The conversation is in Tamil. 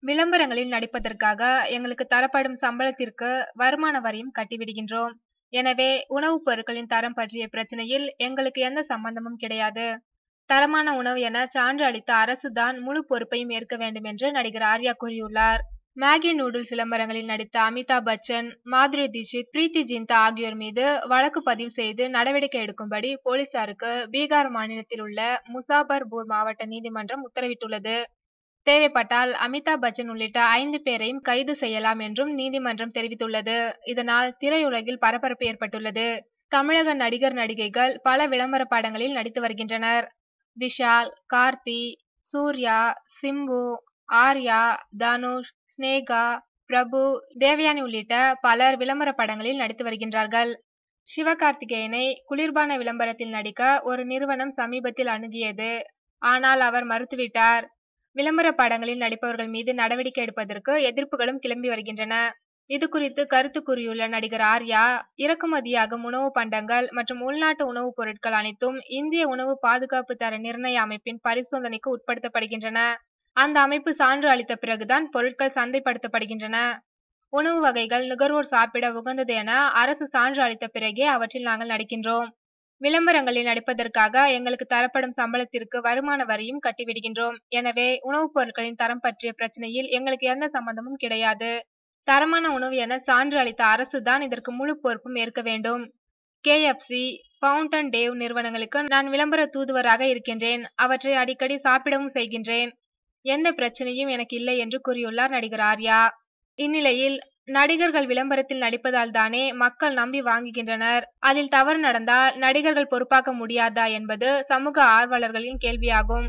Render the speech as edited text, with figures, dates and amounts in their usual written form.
விளம்பரங்களில் நடிப்பதற்காக எங்களுக்கு தரப்படும் சம்பளத்திற்கு வருமான வரியும் கட்டிவிடுகின்றோம். எனவே உணவுப் பொருட்களின் தரம் பற்றிய பிரச்சனையில் எங்களுக்கு எந்த சம்பந்தமும் கிடையாது. தரமான உணவு என சான்று அளித்த அரசுதான் முழு பொறுப்பையும் ஏற்க வேண்டும் என்று நடிகர் ஆர்யா கூறியுள்ளார். மேகி நூடுல்ஸ் விளம்பரங்களில் நடித்த அமிதாப் பச்சன், மாதுரி தீட்சித், பிரீத்தி ஜிந்தா ஆகியோர் மீது வழக்கு பதிவு செய்து நடவடிக்கை எடுக்கும்படி போலீசாருக்கு பீகார் மாநிலத்தில் உள்ள முசாபர்பூர் மாவட்ட நீதிமன்றம் உத்தரவிட்டுள்ளது. தேவைப்பட்டால் அமிதாப் பச்சன் உள்ளிட்ட 5 பேரையும் கைது செய்யலாம் என்றும் நீதிமன்றம் தெரிவித்துள்ளது. இதனால் திரையுலகில் பரபரப்பு ஏற்பட்டுள்ளது. தமிழக நடிகர் நடிகைகள் பல விளம்பர படங்களில் நடித்து வருகின்றனர். விஷால், கார்த்தி, சூர்யா, சிம்பு, ஆர்யா, தனுஷ், ஸ்னேகா, பிரபு, தேவயானி உள்ளிட்ட பலர் விளம்பர படங்களில் நடித்து வருகின்றார்கள். சிவகார்த்திகேயனை குளிர்பான விளம்பரத்தில் நடிக்க ஒரு நிறுவனம் சமீபத்தில் அணுகியது. ஆனால் அவர் மறுத்துவிட்டார். விளம்பர படங்களில் நடிப்பவர்கள் மீது நடவடிக்கை எடுப்பதற்கு எதிர்ப்புகளும் கிளம்பி வருகின்றன. இது குறித்து கருத்து கூறியுள்ள நடிகர் ஆர்யா, இறக்குமதியாகும் உணவு பண்டங்கள் மற்றும் உள்நாட்டு உணவுப் பொருட்கள் அனைத்தும் இந்திய உணவு பாதுகாப்பு தர நிர்ணய அமைப்பின் பரிசோதனைக்கு உட்படுத்தப்படுகின்றன. அந்த அமைப்பு சான்று அளித்த பிறகுதான் பொருட்கள் சந்தைப்படுத்தப்படுகின்றன. உணவு வகைகள் நுகர்வோர் சாப்பிட உகந்தது என அரசு சான்று அளித்த பிறகே அவற்றில் நாங்கள் நடிக்கின்றோம். விளம்பரங்களில் நடிப்பதற்காக எங்களுக்கு தரப்படும் சம்பளத்திற்கு வருமான வரியும் கட்டிவிடுகின்றோம். எனவே உணவுப் பொருட்களின் தரம் பற்றிய பிரச்சனையில் எங்களுக்கு எந்த சம்பந்தமும் கிடையாது. தரமான உணவு என சான்று அளித்த அரசுதான் இதற்கு முழு பொறுப்பும் ஏற்க வேண்டும். KFC, ஃபவுண்டன் டேவ் நிறுவனங்களுக்கு நான் விளம்பர தூதுவராக இருக்கின்றேன். அவற்றை அடிக்கடி சாப்பிடவும் செய்கின்றேன். எந்த பிரச்சனையும் எனக்கு இல்லை என்று கூறியுள்ளார் நடிகர் ஆர்யா. இந்நிலையில் நடிகர்கள் விளம்பரத்தில் நடிப்பதால் தானே மக்கள் நம்பி வாங்குகின்றனர். அதில் தவறு நடந்தால் நடிகர்கள் பொறுப்பாக்க முடியாதா என்பது சமூக ஆர்வலர்களின் கேள்வியாகும்.